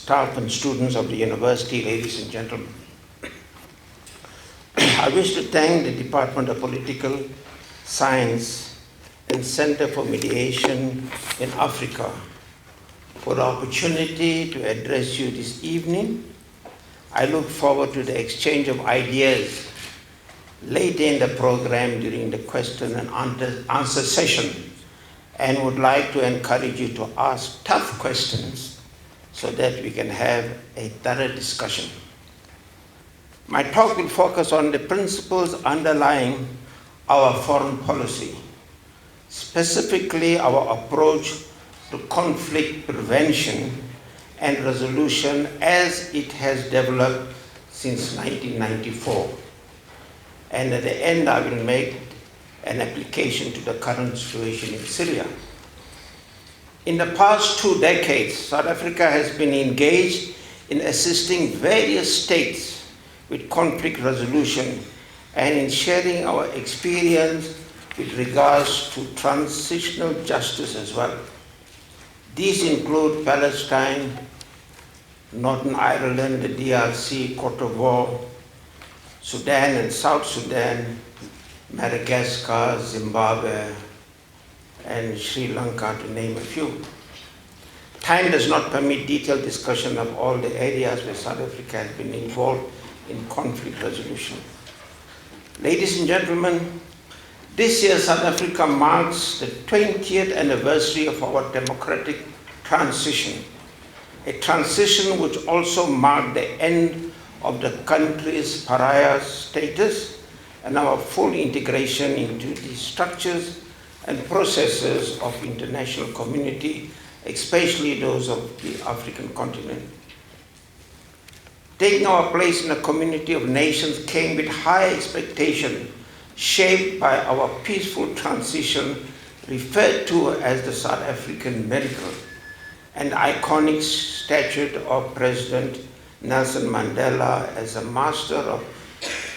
staff and students of the university, ladies and gentlemen. I wish to thank the Department of Political Science and Center for Mediation in Africa for the opportunity to address you this evening. I look forward to the exchange of ideas later in the program during the question and answer session, and would like to encourage you to ask tough questions so that we can have a thorough discussion. My talk will focus on the principles underlying our foreign policy, specifically our approach to conflict prevention and resolution as it has developed since 1994. And at the end, I will make an application to the current situation in Syria. In the past 2 decades, South Africa has been engaged in assisting various states with conflict resolution and in sharing our experience with regards to transitional justice as well. These include Palestine, Northern Ireland, the DRC, Cote d'Ivoire, Sudan and South Sudan, Madagascar, Zimbabwe, and Sri Lanka, to name a few. Time does not permit detailed discussion of all the areas where South Africa has been involved in conflict resolution. Ladies and gentlemen, this year South Africa marks the 20th anniversary of our democratic transition, a transition which also marked the end of the country's pariah status and our full integration into the structures and processes of international community, especially those of the African continent. Taking our place in a community of nations came with high expectation, shaped by our peaceful transition, referred to as the South African Miracle, and iconic statue of President Nelson Mandela as a master of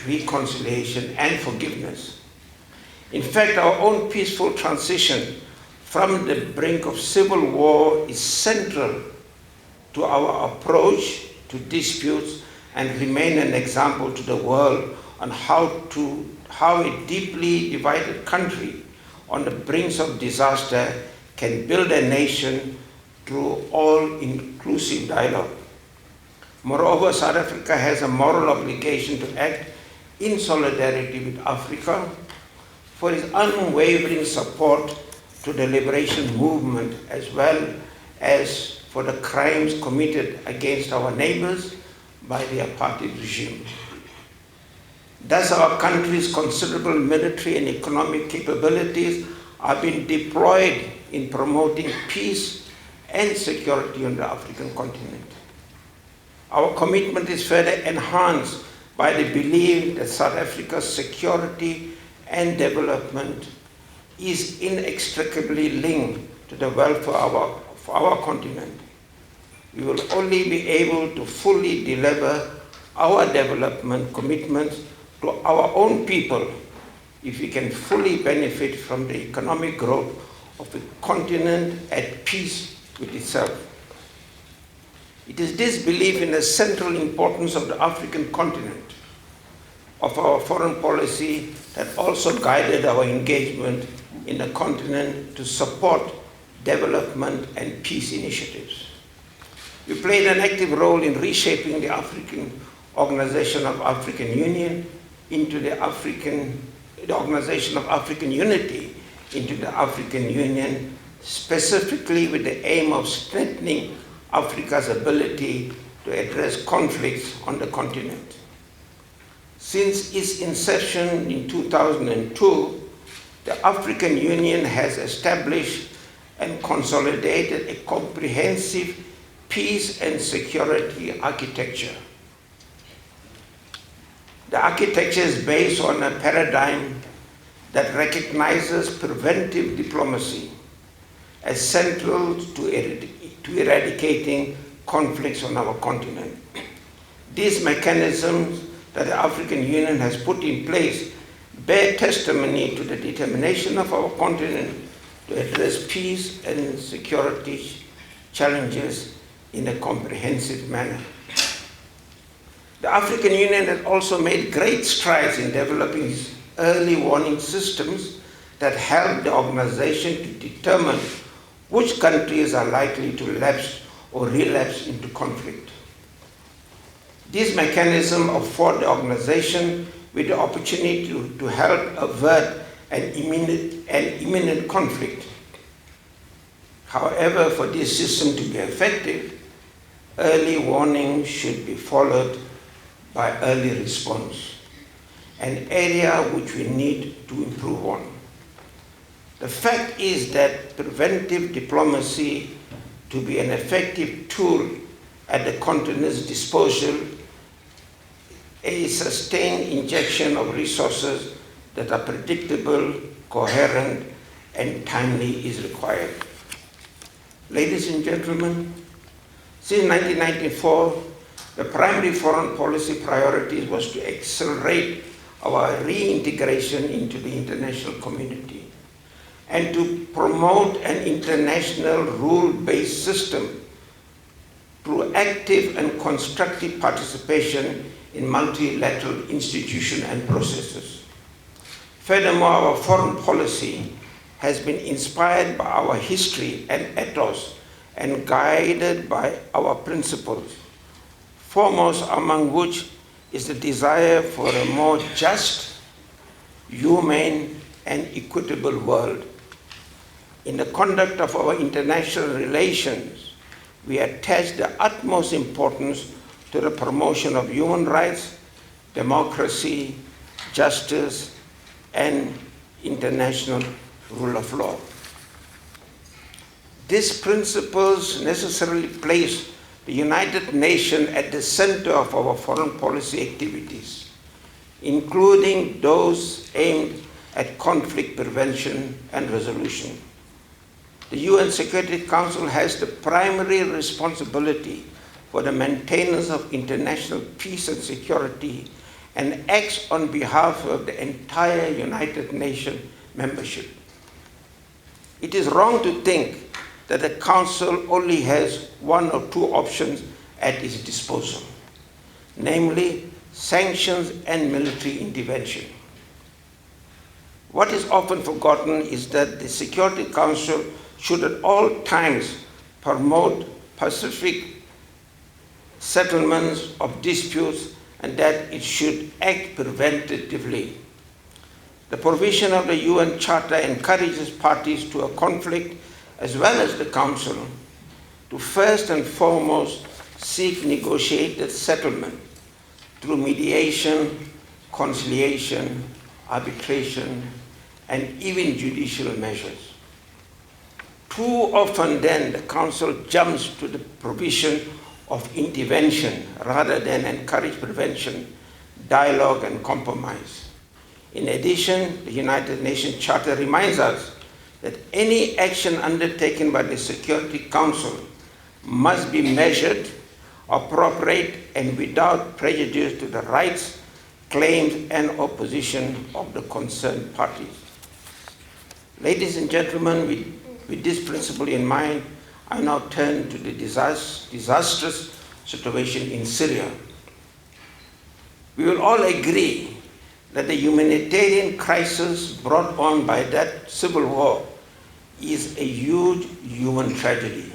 reconciliation and forgiveness. In fact, our own peaceful transition from the brink of civil war is central to our approach to disputes and remain an example to the world on how a deeply divided country on the brink of disaster can build a nation through all-inclusive dialogue. Moreover, South Africa has a moral obligation to act in solidarity with Africa for its unwavering support to the liberation movement, as well as for the crimes committed against our neighbors by the apartheid regime. Thus, our country's considerable military and economic capabilities are being deployed in promoting peace and security on the African continent. Our commitment is further enhanced by the belief that South Africa's security and development is inextricably linked to the welfare of our continent. We will only be able to fully deliver our development commitments to our own people if we can fully benefit from the economic growth of a continent at peace with itself. It is this belief in the central importance of the African continent, of our foreign policy, that also guided our engagement in the continent to support development and peace initiatives. We played an active role in reshaping the Organization of African Union into the Organization of African Unity into the African Union, specifically with the aim of strengthening Africa's ability to address conflicts on the continent. Since its inception in 2002, the African Union has established and consolidated a comprehensive peace and security architecture. The architecture is based on a paradigm that recognizes preventive diplomacy as central to eradicating conflicts on our continent. These mechanisms that the African Union has put in place bear testimony to the determination of our continent to address peace and security challenges in a comprehensive manner. The African Union has also made great strides in developing early warning systems that help the organization to determine which countries are likely to lapse or relapse into conflict. These mechanisms afford the organization with the opportunity to help avert an imminent conflict. However, for this system to be effective, early warning should be followed by early response, an area which we need to improve on. The fact is that preventive diplomacy, to be an effective tool at the continent's disposal, a sustained injection of resources that are predictable, coherent, and timely is required. Ladies and gentlemen, since 1994, the primary foreign policy priorities was to accelerate our reintegration into the international community and to promote an international rule-based system through active and constructive participation in multilateral institutions and processes. Furthermore, our foreign policy has been inspired by our history and ethos and guided by our principles, foremost among which is the desire for a more just, humane, and equitable world. In the conduct of our international relations, we attach the utmost importance to the promotion of human rights, democracy, justice, and international rule of law. These principles necessarily place the United Nations at the center of our foreign policy activities, including those aimed at conflict prevention and resolution. The UN Security Council has the primary responsibility for the maintenance of international peace and security and acts on behalf of the entire United Nations membership. It is wrong to think that the Council only has one or two options at its disposal, namely sanctions and military intervention. What is often forgotten is that the Security Council should at all times promote pacific settlements of disputes and that it should act preventatively. The provision of the UN Charter encourages parties to a conflict, as well as the Council, to first and foremost seek negotiated settlement through mediation, conciliation, arbitration, and even judicial measures. Too often then the Council jumps to the provision of intervention rather than encourage prevention, dialogue, and compromise. In addition, the United Nations Charter reminds us that any action undertaken by the Security Council must be measured, appropriate, and without prejudice to the rights, claims, and opposition of the concerned parties. Ladies and gentlemen, with this principle in mind, I now turn to the disastrous situation in Syria. We will all agree that the humanitarian crisis brought on by that civil war is a huge human tragedy.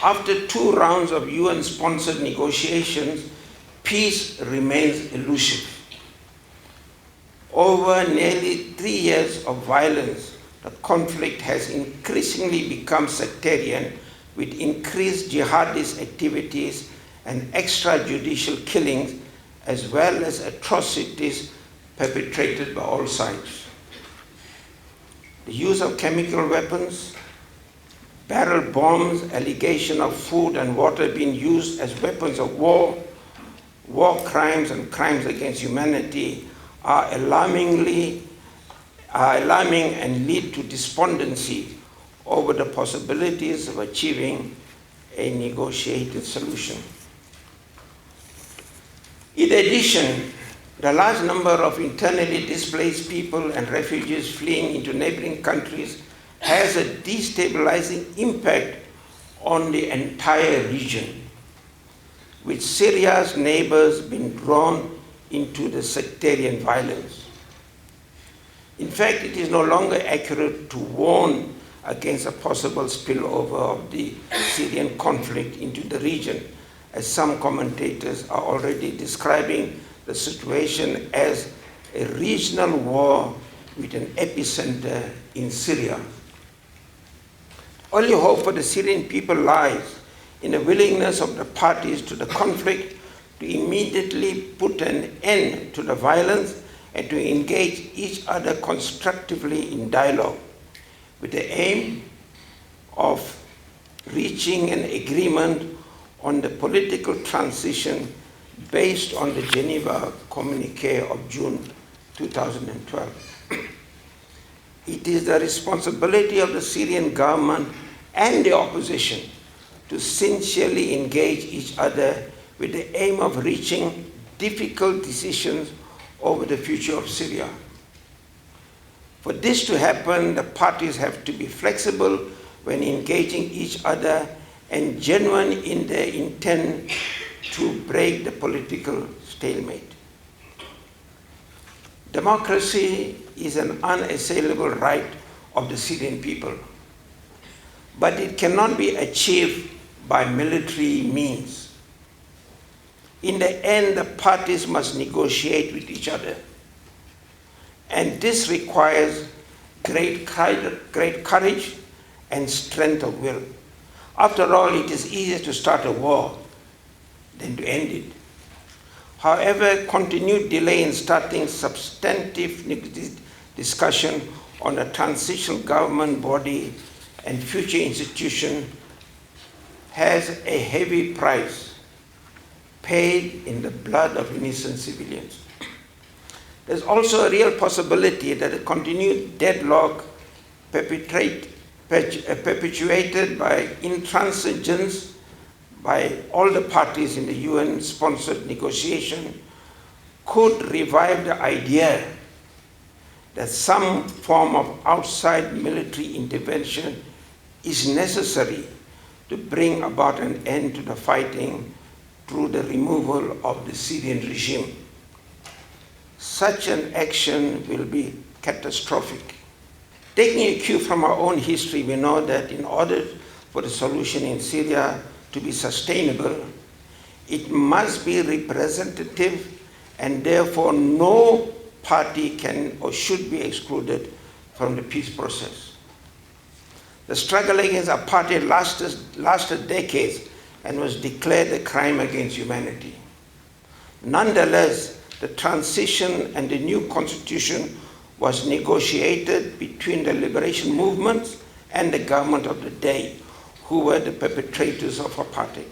After 2 rounds of UN-sponsored negotiations, peace remains elusive. Over nearly 3 years of violence, the conflict has increasingly become sectarian, with increased jihadist activities and extrajudicial killings, as well as atrocities perpetrated by all sides. The use of chemical weapons, barrel bombs, allegation of food and water being used as weapons of war crimes, and crimes against humanity are alarming and lead to despondency over the possibilities of achieving a negotiated solution. In addition, the large number of internally displaced people and refugees fleeing into neighboring countries has a destabilizing impact on the entire region, with Syria's neighbors being drawn into the sectarian violence. In fact, it is no longer accurate to warn against a possible spillover of the Syrian conflict into the region, as some commentators are already describing the situation as a regional war with an epicenter in Syria. Only hope for the Syrian people lies in the willingness of the parties to the conflict to immediately put an end to the violence and to engage each other constructively in dialogue, with the aim of reaching an agreement on the political transition based on the Geneva Communiqué of June 2012. It is the responsibility of the Syrian government and the opposition to sincerely engage each other with the aim of reaching difficult decisions over the future of Syria. For this to happen, the parties have to be flexible when engaging each other and genuine in their intent to break the political stalemate. Democracy is an unassailable right of the Syrian people, but it cannot be achieved by military means. In the end, the parties must negotiate with each other, and this requires great courage and strength of will. After all, it is easier to start a war than to end it. However, continued delay in starting substantive discussion on a transitional government body and future institution has a heavy price paid in the blood of innocent civilians. There's also a real possibility that a continued deadlock perpetuated by intransigence by all the parties in the UN-sponsored negotiation could revive the idea that some form of outside military intervention is necessary to bring about an end to the fighting through the removal of the Syrian regime. Such an action will be catastrophic. Taking a cue from our own history, we know that in order for the solution in Syria to be sustainable, it must be representative, and therefore no party can or should be excluded from the peace process. The struggle against apartheid lasted decades and was declared a crime against humanity. Nonetheless, the transition and the new constitution was negotiated between the liberation movements and the government of the day, who were the perpetrators of apartheid.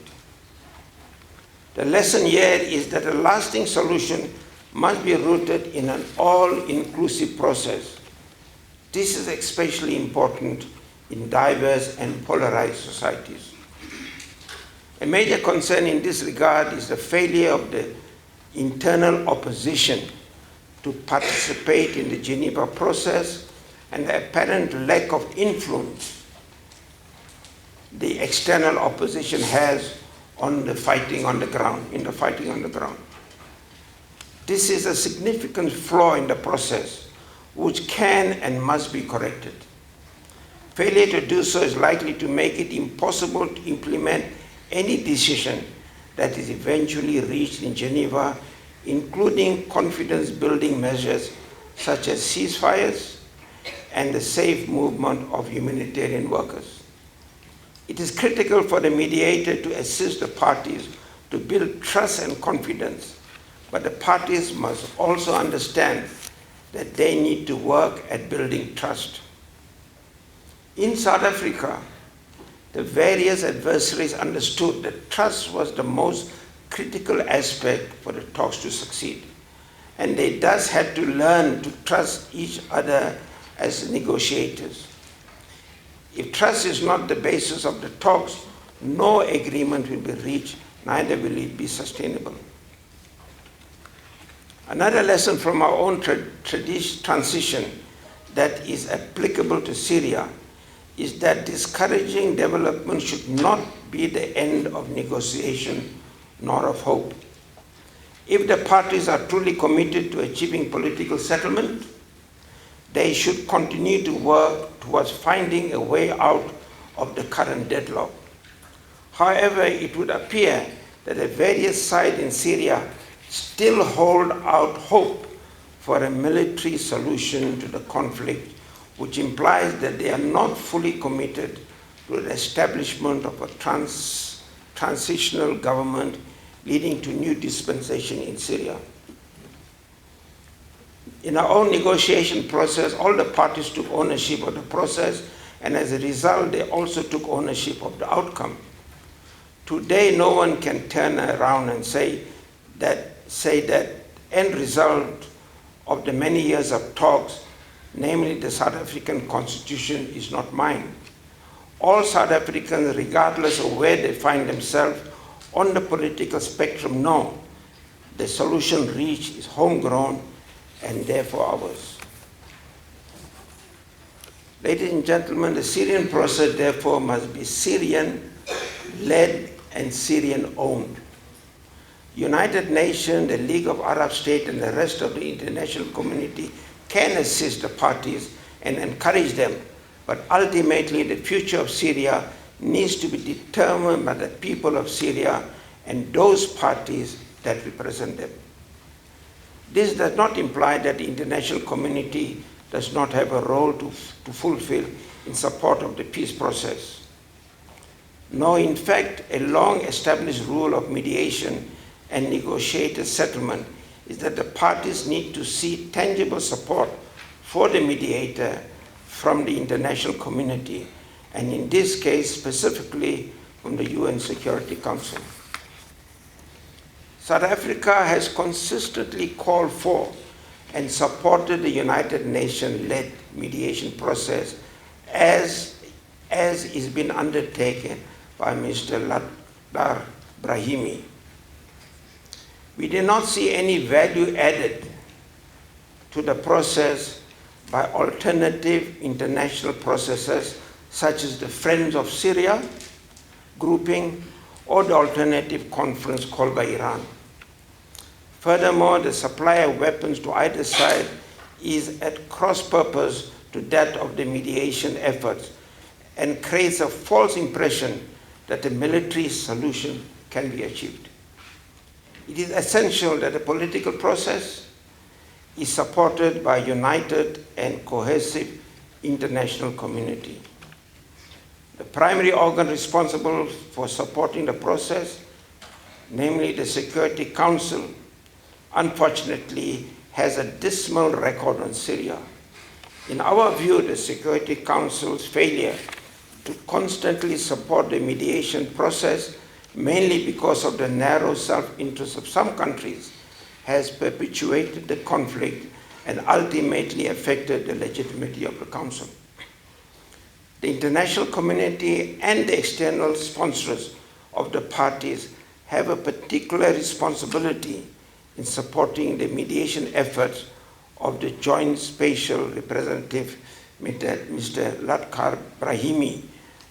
The lesson here is that a lasting solution must be rooted in an all-inclusive process. This is especially important in diverse and polarized societies. A major concern in this regard is the failure of the internal opposition to participate in the Geneva process and the apparent lack of influence the external opposition has on the fighting on the ground, This is a significant flaw in the process which can and must be corrected. Failure to do so is likely to make it impossible to implement any decision that is eventually reached in Geneva, including confidence-building measures such as ceasefires and the safe movement of humanitarian workers. It is critical for the mediator to assist the parties to build trust and confidence, but the parties must also understand that they need to work at building trust. In South Africa, the various adversaries understood that trust was the most critical aspect for the talks to succeed, and they thus had to learn to trust each other as negotiators. If trust is not the basis of the talks, no agreement will be reached, neither will it be sustainable. Another lesson from our own transition that is applicable to Syria is that discouraging development should not be the end of negotiation nor of hope. If the parties are truly committed to achieving political settlement, they should continue to work towards finding a way out of the current deadlock. However, it would appear that the various sides in Syria still hold out hope for a military solution to the conflict, which implies that they are not fully committed to the establishment of a transitional government leading to new dispensation in Syria. In our own negotiation process, all the parties took ownership of the process, and as a result, they also took ownership of the outcome. Today, no one can turn around and say that end result of the many years of talks, namely the South African Constitution, is not mine. All South Africans, regardless of where they find themselves on the political spectrum, know the solution reached is homegrown and therefore ours. Ladies and gentlemen, the Syrian process therefore must be Syrian-led and Syrian-owned. United Nations, the League of Arab States, and the rest of the international community can assist the parties and encourage them, but ultimately the future of Syria needs to be determined by the people of Syria and those parties that represent them. This does not imply that the international community does not have a role to fulfill in support of the peace process. No, in fact, a long-established rule of mediation and negotiated settlement is that the parties need to see tangible support for the mediator from the international community, and in this case, specifically from the UN Security Council. South Africa has consistently called for and supported the United Nations-led mediation process as is been undertaken by Mr. Lakhdar Brahimi. We did not see any value added to the process by alternative international processes such as the Friends of Syria grouping or the alternative conference called by Iran. Furthermore, the supply of weapons to either side is at cross purpose to that of the mediation efforts and creates a false impression that a military solution can be achieved. It is essential that the political process is supported by a united and cohesive international community. The primary organ responsible for supporting the process, namely the Security Council, unfortunately has a dismal record on Syria. In our view, the Security Council's failure to constantly support the mediation process, mainly because of the narrow self-interest of some countries, has perpetuated the conflict and ultimately affected the legitimacy of the Council. The international community and the external sponsors of the parties have a particular responsibility in supporting the mediation efforts of the Joint Special Representative, Mr. Lakhdar Brahimi,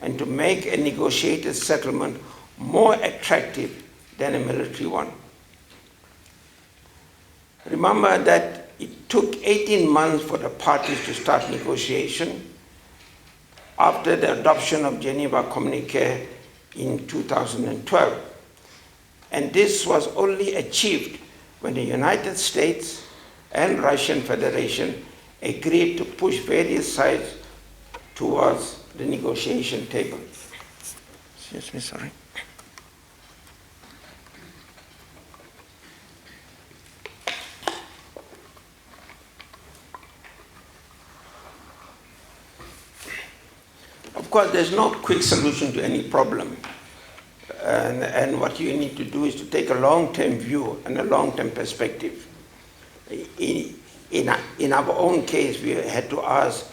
and to make a negotiated settlement more attractive than a military one. Remember that it took 18 months for the parties to start negotiation after the adoption of Geneva Communique in 2012. And this was only achieved when the United States and Russian Federation agreed to push various sides towards the negotiation table. Excuse me, sorry. Of course, there's no quick solution to any problem. And what you need to do is to take a long-term view and a long-term perspective. In our own case, we had to ask,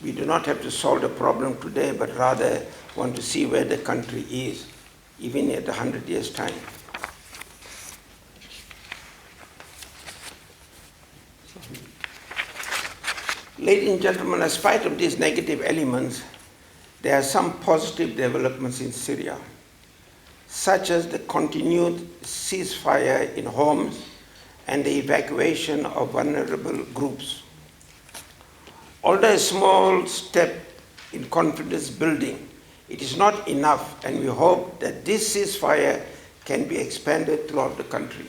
we do not have to solve the problem today, but rather want to see where the country is, even at 100 years' time. Ladies and gentlemen, in spite of these negative elements, there are some positive developments in Syria, such as the continued ceasefire in Homs and the evacuation of vulnerable groups. Although a small step in confidence building, it is not enough, and we hope that this ceasefire can be expanded throughout the country,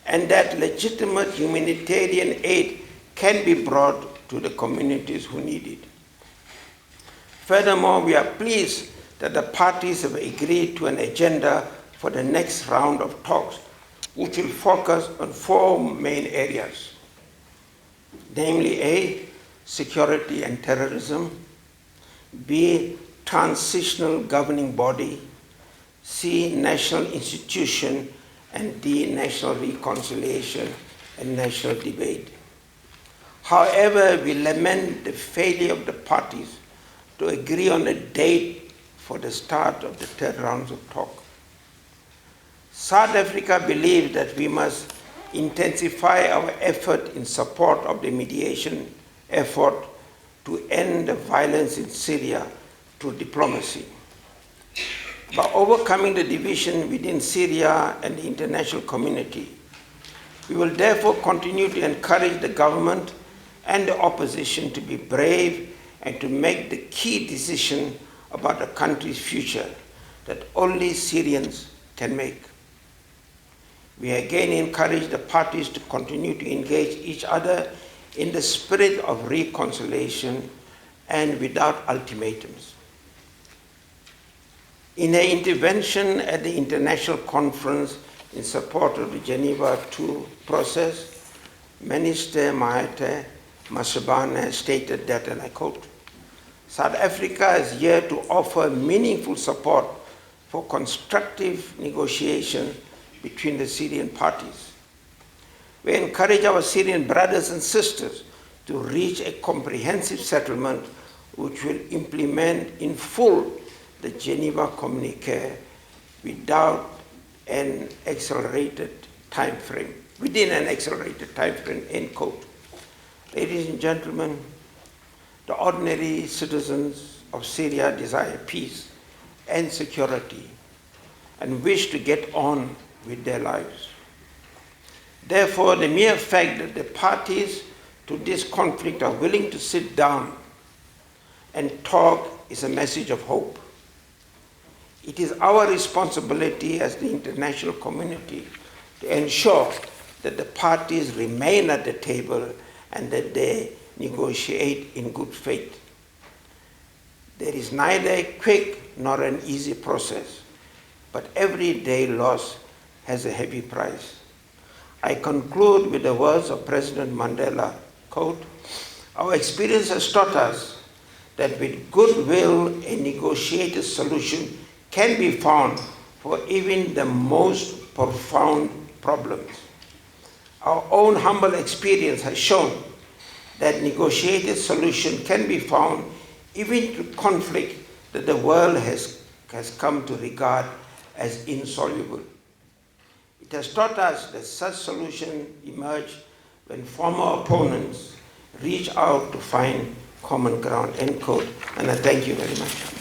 and that legitimate humanitarian aid can be brought to the communities who need it. Furthermore, we are pleased that the parties have agreed to an agenda for the next round of talks, which will focus on 4 main areas, namely A, security and terrorism, B, transitional governing body, C, national institution, and D, national reconciliation and national debate. However, we lament the failure of the parties to agree on a date for the start of the 3rd rounds of talk. South Africa believes that we must intensify our effort in support of the mediation effort to end the violence in Syria through diplomacy. By overcoming the division within Syria and the international community, we will therefore continue to encourage the government and the opposition to be brave and to make the key decision about the country's future that only Syrians can make. We again encourage the parties to continue to engage each other in the spirit of reconciliation and without ultimatums. In her intervention at the International Conference in support of the Geneva II process, Minister Mahathir Mashabane stated that, and I quote, "South Africa is here to offer meaningful support for constructive negotiation between the Syrian parties. We encourage our Syrian brothers and sisters to reach a comprehensive settlement which will implement in full the Geneva Communique within an accelerated time frame, end quote. Ladies and gentlemen, the ordinary citizens of Syria desire peace and security and wish to get on with their lives. Therefore, the mere fact that the parties to this conflict are willing to sit down and talk is a message of hope. It is our responsibility as the international community to ensure that the parties remain at the table and that they negotiate in good faith. There is neither a quick nor an easy process, but every day lost has a heavy price. I conclude with the words of President Mandela, quote, "Our experience has taught us that with goodwill, a negotiated solution can be found for even the most profound problems. Our own humble experience has shown that negotiated solution can be found even to conflict that the world has come to regard as insoluble. It has taught us that such solutions emerge when former opponents reach out to find common ground," end quote. And I thank you very much.